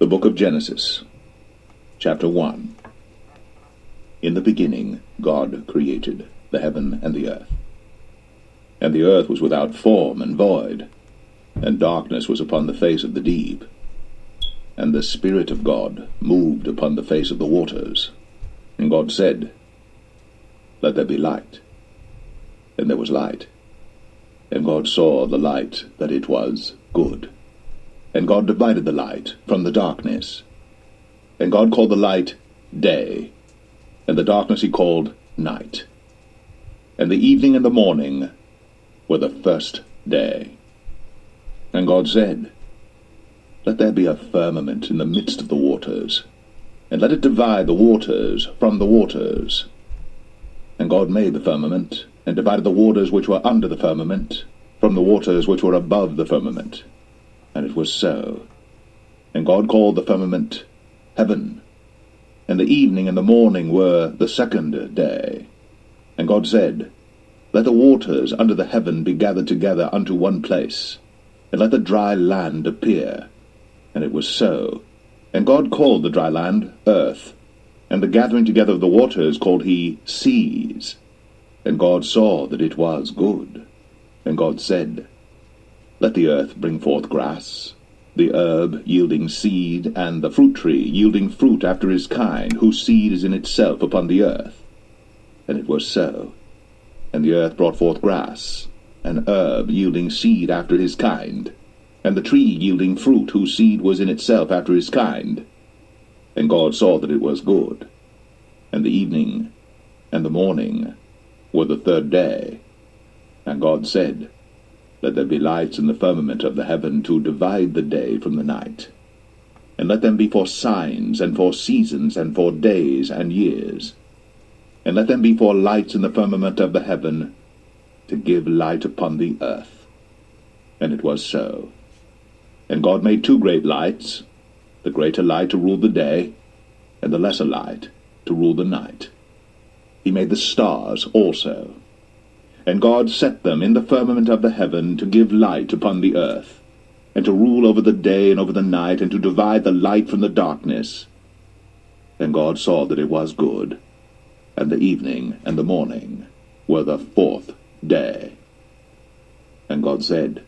The book of Genesis, chapter 1. In the beginning God created the heaven and the earth. And the earth was without form and void, and darkness was upon the face of the deep. And the Spirit of God moved upon the face of the waters. And God said, Let there be light. And there was light. And God saw the light that it was good. And God divided the light from the darkness. And God called the light day, and the darkness he called night. And the evening and the morning were the first day. And God said, Let there be a firmament in the midst of the waters, and let it divide the waters from the waters. And God made the firmament, and divided the waters which were under the firmament from the waters which were above the firmament. And it was so. And God called the firmament heaven. And the evening and the morning were the second day. And God said, Let the waters under the heaven be gathered together unto one place, and let the dry land appear. And it was so. And God called the dry land earth, and the gathering together of the waters called he seas. And God saw that it was good. And God said, Let the earth bring forth grass, the herb yielding seed, and the fruit tree yielding fruit after his kind, whose seed is in itself upon the earth. And it was so. And the earth brought forth grass, an herb yielding seed after his kind, and the tree yielding fruit, whose seed was in itself after his kind. And God saw that it was good. And the evening and the morning were the third day. And God said, Let there be lights in the firmament of the heaven to divide the day from the night. And let them be for signs, and for seasons, and for days and years. And let them be for lights in the firmament of the heaven, to give light upon the earth. And it was so. And God made two great lights, the greater light to rule the day, and the lesser light to rule the night. He made the stars also. And God set them in the firmament of the heaven to give light upon the earth, and to rule over the day and over the night, and to divide the light from the darkness. And God saw that it was good. And the evening and the morning were the fourth day. And God said,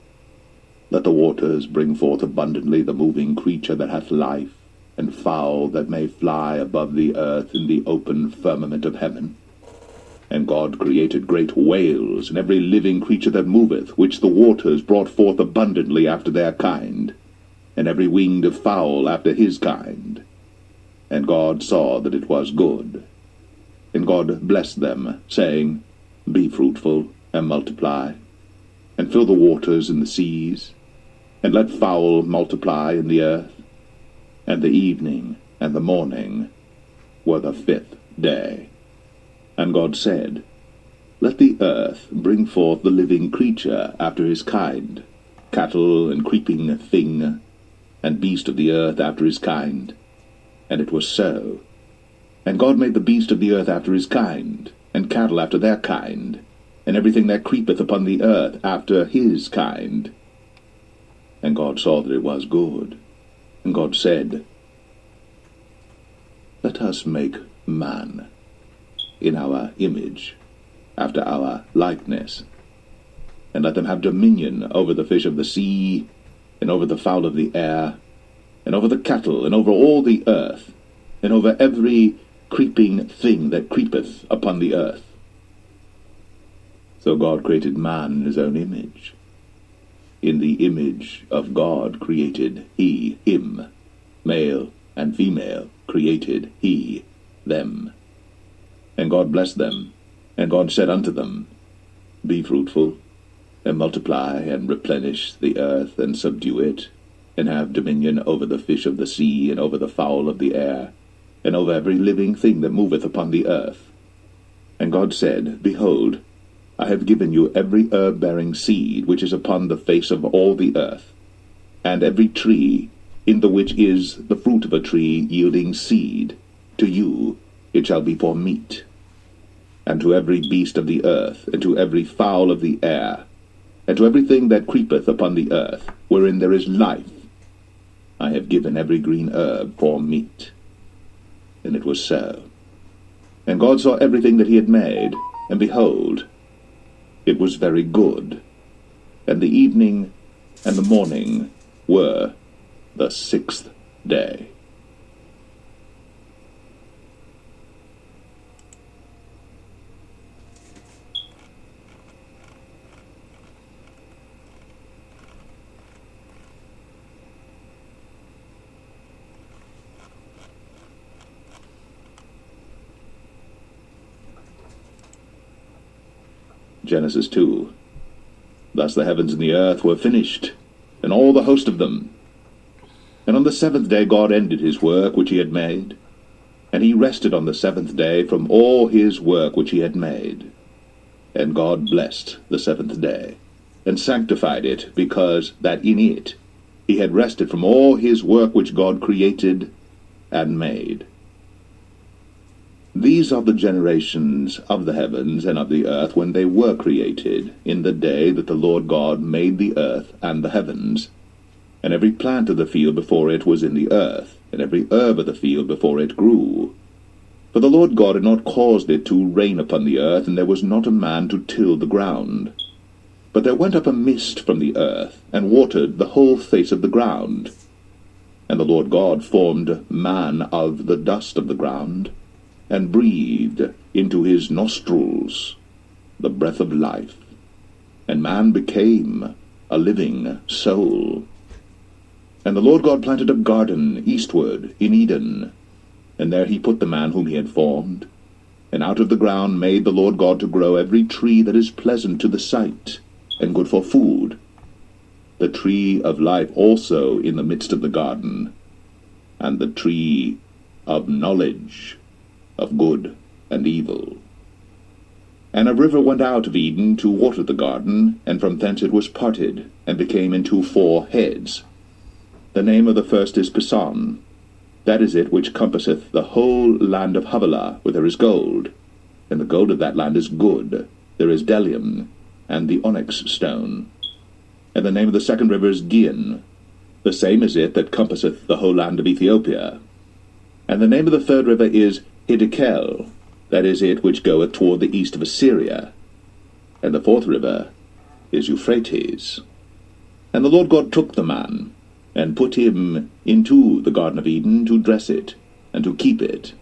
Let the waters bring forth abundantly the moving creature that hath life, and fowl that may fly above the earth in the open firmament of heaven. And God created great whales, and every living creature that moveth, which the waters brought forth abundantly after their kind, and every winged fowl after his kind. And God saw that it was good. And God blessed them, saying, Be fruitful, and multiply, and fill the waters in the seas, and let fowl multiply in the earth. And the evening and the morning were the fifth day. And God said, Let the earth bring forth the living creature after his kind, cattle and creeping thing, and beast of the earth after his kind. And it was so. And God made the beast of the earth after his kind, and cattle after their kind, and everything that creepeth upon the earth after his kind. And God saw that it was good. And God said, Let us make man in our image, after our likeness, and let them have dominion over the fish of the sea, and over the fowl of the air, and over the cattle, and over all the earth, and over every creeping thing that creepeth upon the earth. So God created man in his own image. In the image of God created he him. Male and female created he them. And God blessed them, and God said unto them, Be fruitful, and multiply, and replenish the earth, and subdue it, and have dominion over the fish of the sea, and over the fowl of the air, and over every living thing that moveth upon the earth. And God said, Behold, I have given you every herb-bearing seed which is upon the face of all the earth, and every tree in the which is the fruit of a tree yielding seed. To you it shall be for meat. And to every beast of the earth, and to every fowl of the air, and to everything that creepeth upon the earth, wherein there is life, I have given every green herb for meat. And it was so. And God saw everything that he had made, and behold, it was very good. And the evening and the morning were the 6th day. Genesis 2. Thus the heavens and the earth were finished, and all the host of them. And on the 7th day God ended his work which he had made, and he rested on the 7th day from all his work which he had made. And God blessed the 7th day, and sanctified it, because that in it he had rested from all his work which God created and made. These are the generations of the heavens and of the earth when they were created, in the day that the Lord God made the earth and the heavens. And every plant of the field before it was in the earth, and every herb of the field before it grew. For the Lord God had not caused it to rain upon the earth, and there was not a man to till the ground. But there went up a mist from the earth, and watered the whole face of the ground. And the Lord God formed man of the dust of the ground, and breathed into his nostrils the breath of life, and man became a living soul. And the Lord God planted a garden eastward in Eden, and there he put the man whom he had formed. And out of the ground made the Lord God to grow every tree that is pleasant to the sight, and good for food, the tree of life also in the midst of the garden, and the tree of knowledge of good and evil. And a river went out of Eden to water the garden, and from thence it was parted, and became into 4 heads. The name of the first is Pison. That is it which compasseth the whole land of Havilah, where there is gold. And the gold of that land is good. There is bdellium, and the onyx stone. And the name of the second river is Gihon. The same is it that compasseth the whole land of Ethiopia. And the name of the third river is Hiddekel. That is it which goeth toward the east of Assyria. And the 4th river is Euphrates. And the Lord God took the man, and put him into the garden of Eden to dress it, and to keep it.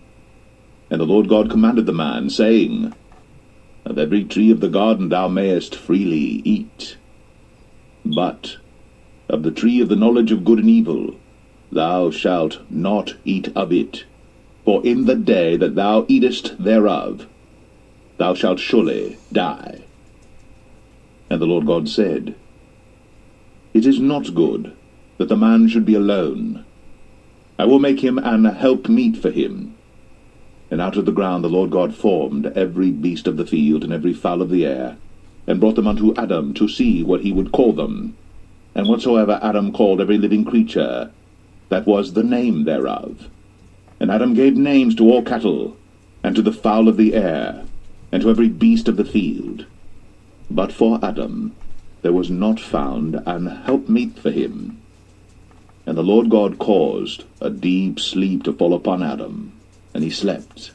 And the Lord God commanded the man, saying, Of every tree of the garden thou mayest freely eat, but of the tree of the knowledge of good and evil thou shalt not eat of it. For in the day that thou eatest thereof, thou shalt surely die. And the Lord God said, It is not good that the man should be alone. I will make him an helpmeet for him. And out of the ground the Lord God formed every beast of the field and every fowl of the air, and brought them unto Adam to see what he would call them. And whatsoever Adam called every living creature, that was the name thereof. And Adam gave names to all cattle, and to the fowl of the air, and to every beast of the field. But for Adam there was not found an helpmeet for him. And the Lord God caused a deep sleep to fall upon Adam, and he slept.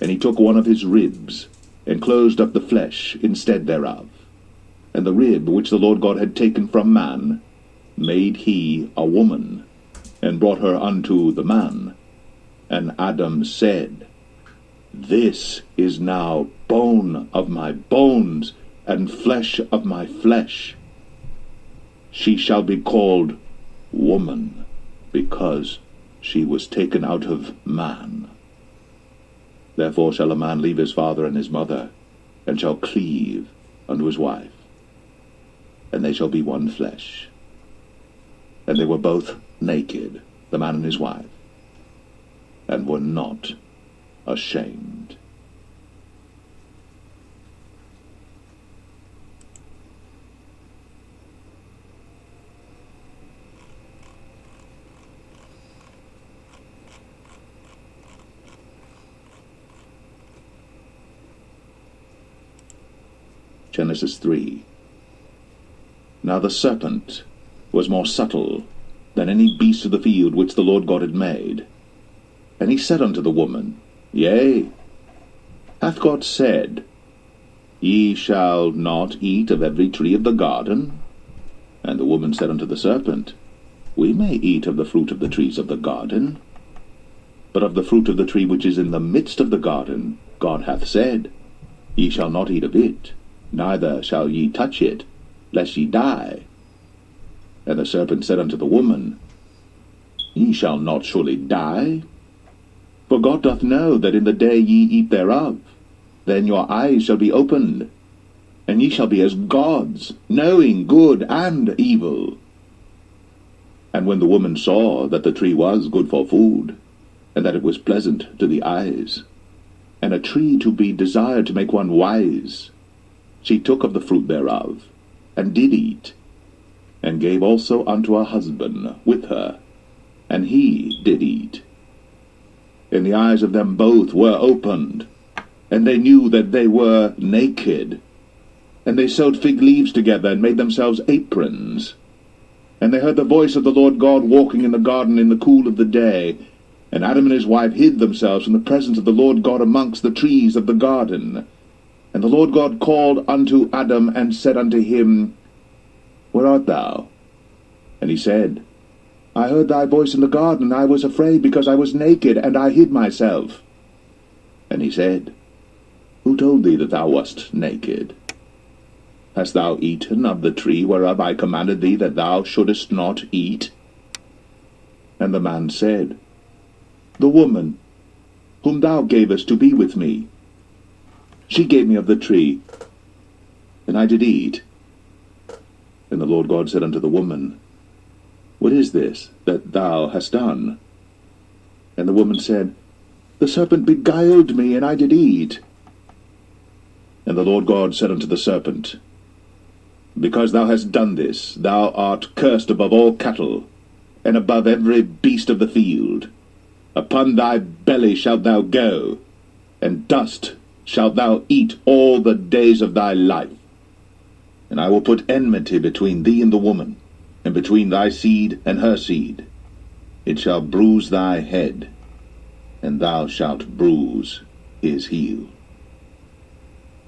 And he took one of his ribs, and closed up the flesh instead thereof. And the rib which the Lord God had taken from man made he a woman, and brought her unto the man. And Adam said, This is now bone of my bones, and flesh of my flesh. She shall be called woman, because she was taken out of man. Therefore shall a man leave his father and his mother, and shall cleave unto his wife, and they shall be one flesh. And they were both naked, the man and his wife, and were not ashamed. Genesis 3. Now the serpent was more subtle than any beast of the field which the Lord God had made. And he said unto the woman, Yea, hath God said, Ye shall not eat of every tree of the garden? And the woman said unto the serpent, We may eat of the fruit of the trees of the garden. But of the fruit of the tree which is in the midst of the garden, God hath said, Ye shall not eat of it, neither shall ye touch it, lest ye die. And the serpent said unto the woman, Ye shall not surely die. For God doth know that in the day ye eat thereof, then your eyes shall be opened, and ye shall be as gods, knowing good and evil. And when the woman saw that the tree was good for food, and that it was pleasant to the eyes, and a tree to be desired to make one wise, she took of the fruit thereof, and did eat, and gave also unto her husband with her, and he did eat. And the eyes of them both were opened, and they knew that they were naked. And they sewed fig leaves together, and made themselves aprons. And they heard the voice of the Lord God walking in the garden in the cool of the day. And Adam and his wife hid themselves from the presence of the Lord God amongst the trees of the garden. And the Lord God called unto Adam, and said unto him, Where art thou? And he said, I heard thy voice in the garden, and I was afraid, because I was naked, and I hid myself. And he said, Who told thee that thou wast naked? Hast thou eaten of the tree whereof I commanded thee that thou shouldest not eat? And the man said, The woman, whom thou gavest to be with me, she gave me of the tree, and I did eat. And the Lord God said unto the woman, What is this that thou hast done? And the woman said, The serpent beguiled me, and I did eat. And the Lord God said unto the serpent, Because thou hast done this, thou art cursed above all cattle, and above every beast of the field. Upon thy belly shalt thou go, and dust shalt thou eat all the days of thy life. And I will put enmity between thee and the woman, and between thy seed and her seed. It shall bruise thy head, and thou shalt bruise his heel.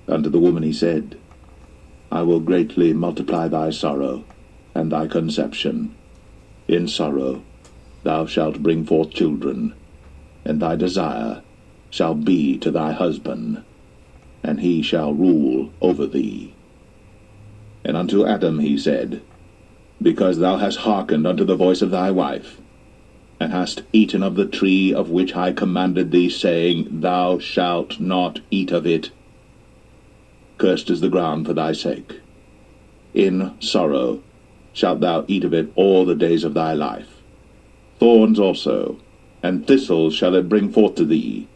Unto the woman he said, I will greatly multiply thy sorrow, and thy conception. In sorrow thou shalt bring forth children, and thy desire shall be to thy husband, and he shall rule over thee. And unto Adam he said, Because thou hast hearkened unto the voice of thy wife, and hast eaten of the tree of which I commanded thee, saying, Thou shalt not eat of it, cursed is the ground for thy sake. In sorrow shalt thou eat of it all the days of thy life. Thorns also, and thistles shall it bring forth to thee,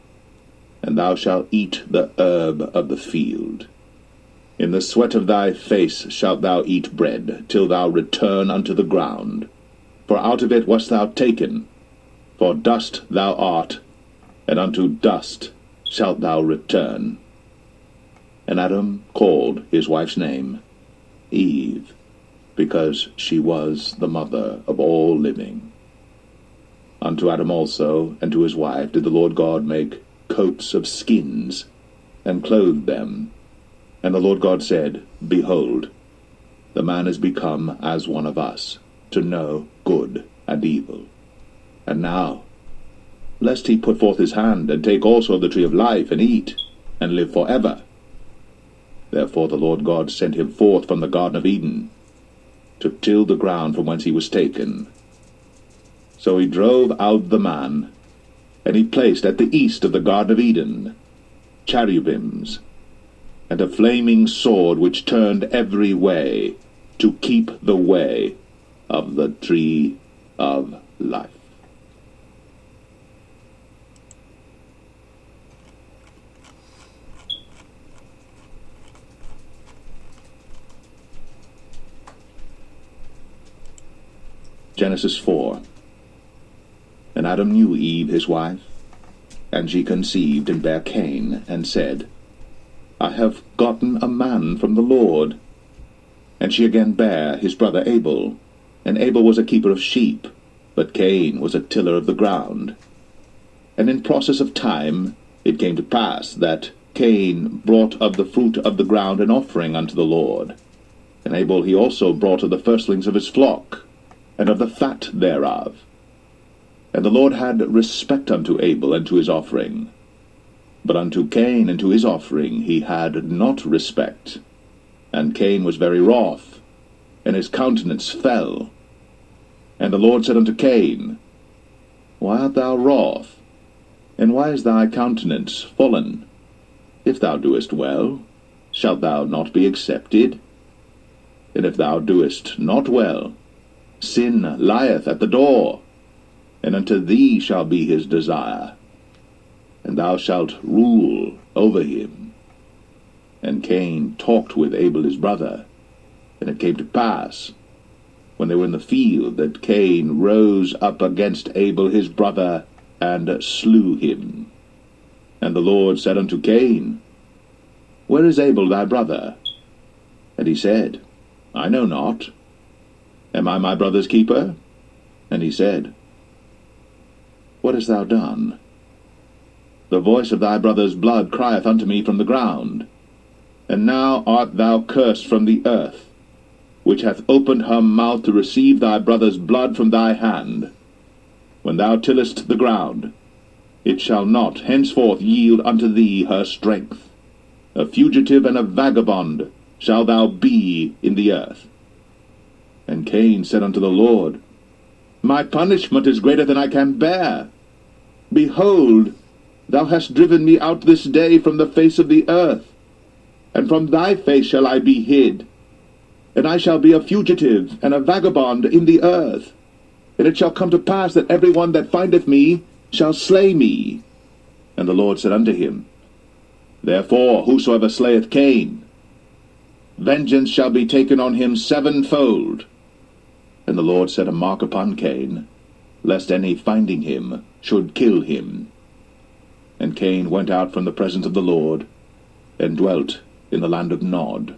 and thou shalt eat the herb of the field. In the sweat of thy face shalt thou eat bread, till thou return unto the ground. For out of it wast thou taken, for dust thou art, and unto dust shalt thou return. And Adam called his wife's name Eve, because she was the mother of all living. Unto Adam also and to his wife did the Lord God make coats of skins, and clothed them. And the Lord God said, Behold, the man is become as one of us, to know good and evil. And now, lest he put forth his hand, and take also of the tree of life, and eat, and live forever. Therefore the Lord God sent him forth from the Garden of Eden, to till the ground from whence he was taken. So he drove out the man, and he placed at the east of the Garden of Eden cherubims, and a flaming sword which turned every way, to keep the way of the tree of life. Genesis 4. And Adam knew Eve his wife, and she conceived and bare Cain, and said, I have gotten a man from the Lord. And she again bare his brother Abel, and Abel was a keeper of sheep, but Cain was a tiller of the ground. And in process of time it came to pass that Cain brought of the fruit of the ground an offering unto the Lord. And Abel he also brought of the firstlings of his flock, and of the fat thereof. And the Lord had respect unto Abel and to his offering. But unto Cain and to his offering he had not respect. And Cain was very wroth, and his countenance fell. And the Lord said unto Cain, Why art thou wroth? And why is thy countenance fallen? If thou doest well, shalt thou not be accepted? And if thou doest not well, sin lieth at the door, and unto thee shall be his desire, and thou shalt rule over him. And Cain talked with Abel his brother. And it came to pass, when they were in the field, that Cain rose up against Abel his brother, and slew him. And the Lord said unto Cain, Where is Abel thy brother? And he said, I know not. Am I my brother's keeper? And he said, What hast thou done? The voice of thy brother's blood crieth unto me from the ground. And now art thou cursed from the earth, which hath opened her mouth to receive thy brother's blood from thy hand. When thou tillest the ground, it shall not henceforth yield unto thee her strength. A fugitive and a vagabond shall thou be in the earth. And Cain said unto the Lord, My punishment is greater than I can bear. Behold, thou hast driven me out this day from the face of the earth, and from thy face shall I be hid. And I shall be a fugitive and a vagabond in the earth. And it shall come to pass that every one that findeth me shall slay me. And the Lord said unto him, Therefore whosoever slayeth Cain, vengeance shall be taken on him sevenfold. And the Lord set a mark upon Cain, lest any finding him should kill him. And Cain went out from the presence of the Lord, and dwelt in the land of Nod,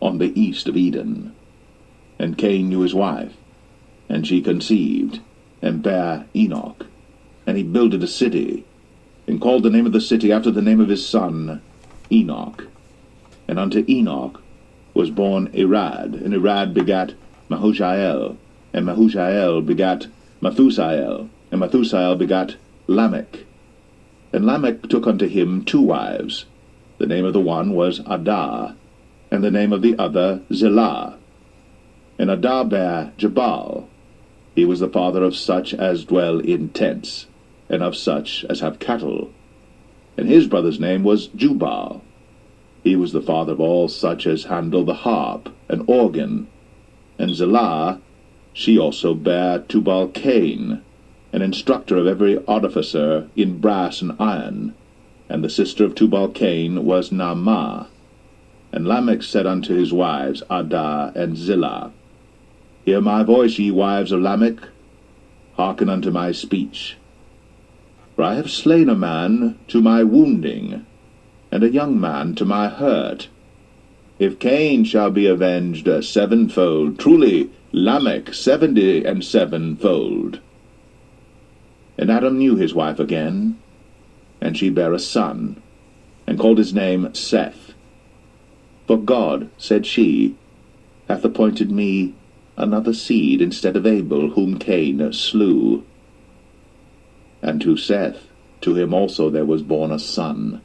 on the east of Eden. And Cain knew his wife, and she conceived, and bare Enoch. And he builded a city, and called the name of the city after the name of his son, Enoch. And unto Enoch was born Irad, and Irad begat Mahushael, and Mahushael begat Methusael, and Methusael begat Lamech. And Lamech took unto him 2 wives. The name of the one was Adah, and the name of the other Zillah. And Adah bare Jabal. He was the father of such as dwell in tents, and of such as have cattle. And his brother's name was Jubal. He was the father of all such as handle the harp and organ. And Zillah, she also bare Tubal-Cain, an instructor of every artificer in brass and iron. And the sister of Tubal-Cain was Naamah. And Lamech said unto his wives, Adah and Zillah, Hear my voice, ye wives of Lamech, hearken unto my speech. For I have slain a man to my wounding, and a young man to my hurt. If Cain shall be avenged sevenfold, truly Lamech 77-fold. And Adam knew his wife again, and she bare a son, and called his name Seth. For God, said she, hath appointed me another seed instead of Abel, whom Cain slew. And to Seth, to him also there was born a son,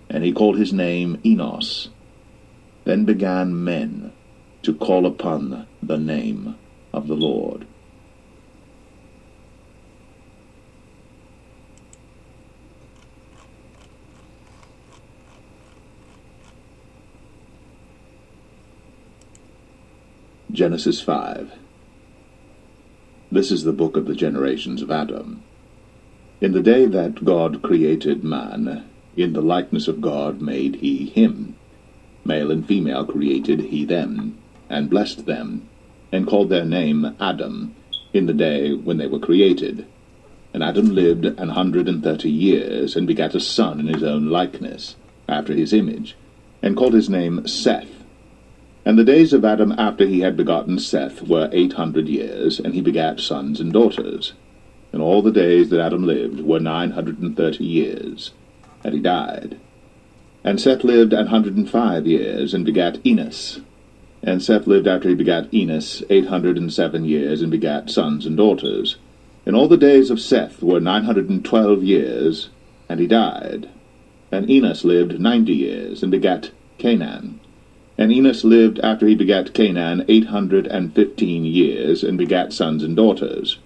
and he called his name Enos. Then began men to call upon the name of the Lord. Genesis 5. This is the book of the generations of Adam. In the day that God created man, in the likeness of God made he him. Male and female created he them, and blessed them, and called their name Adam, in the day when they were created. And Adam lived 130 years, and begat a son in his own likeness, after his image, and called his name Seth. And the days of Adam after he had begotten Seth were 800 years, and he begat sons and daughters. And all the days that Adam lived were 930 years, and he died. And Seth lived 105 years, and begat Enos. And Seth lived after he begat Enos 807 years, and begat sons and daughters. And all the days of Seth were 912 years, and he died. And Enos lived 90 years, and begat Canaan. And Enos lived after he begat Canaan 815 years, and begat sons and daughters.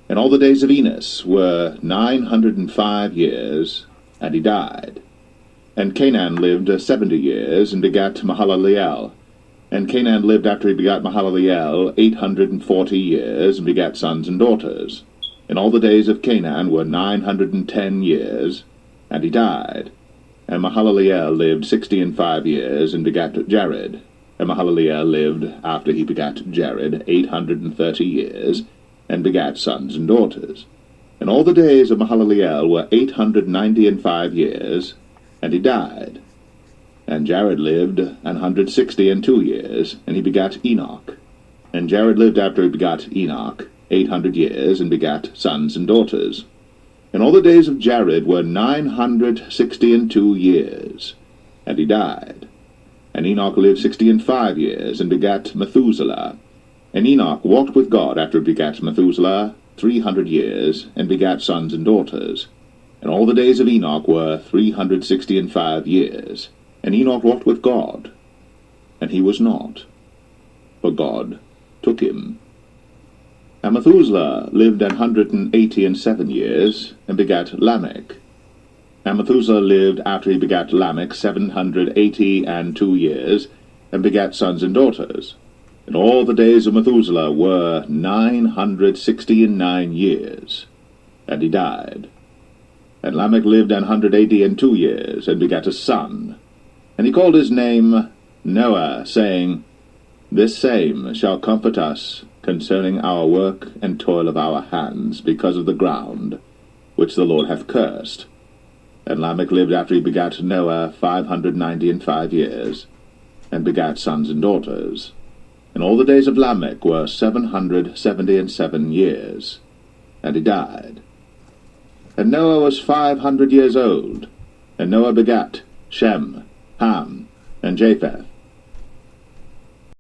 And all the days of Enos were 905 years, and he died. And Canaan lived 70 years, and begat Mahalaleel. And Canaan lived after he begat Mahalaleel 840 years, and begat sons and daughters. And all the days of Canaan were 910 years, and he died. And Mahalaleel lived 65 years, and begat Jared. And Mahalaleel lived after he begat Jared 830 years, and begat sons and daughters. And all the days of Mahalaleel were 895 years, and he died. And Jared lived 162 years, and he begat Enoch. And Jared lived after he begat Enoch 800 years, and begat sons and daughters. And all the days of Jared were 962 years, and he died. And Enoch lived 65 years, and begat Methuselah. And Enoch walked with God after he begat Methuselah 300 years, and begat sons and daughters. And all the days of Enoch were 365 years. And Enoch walked with God, and he was not, for God took him. And Methuselah lived 187 years, and begat Lamech. And Methuselah lived after he begat Lamech 782 years, and begat sons and daughters. And all the days of Methuselah were 969 years, and he died. And Lamech lived 182 years, and begat a son. And he called his name Noah, saying, This same shall comfort us concerning our work and toil of our hands, because of the ground which the Lord hath cursed. And Lamech lived after he begat Noah 595 years, and begat sons and daughters. And all the days of Lamech were 777 years, and he died. And Noah was 500 years old, and Noah begat Shem, Ham, and Japheth.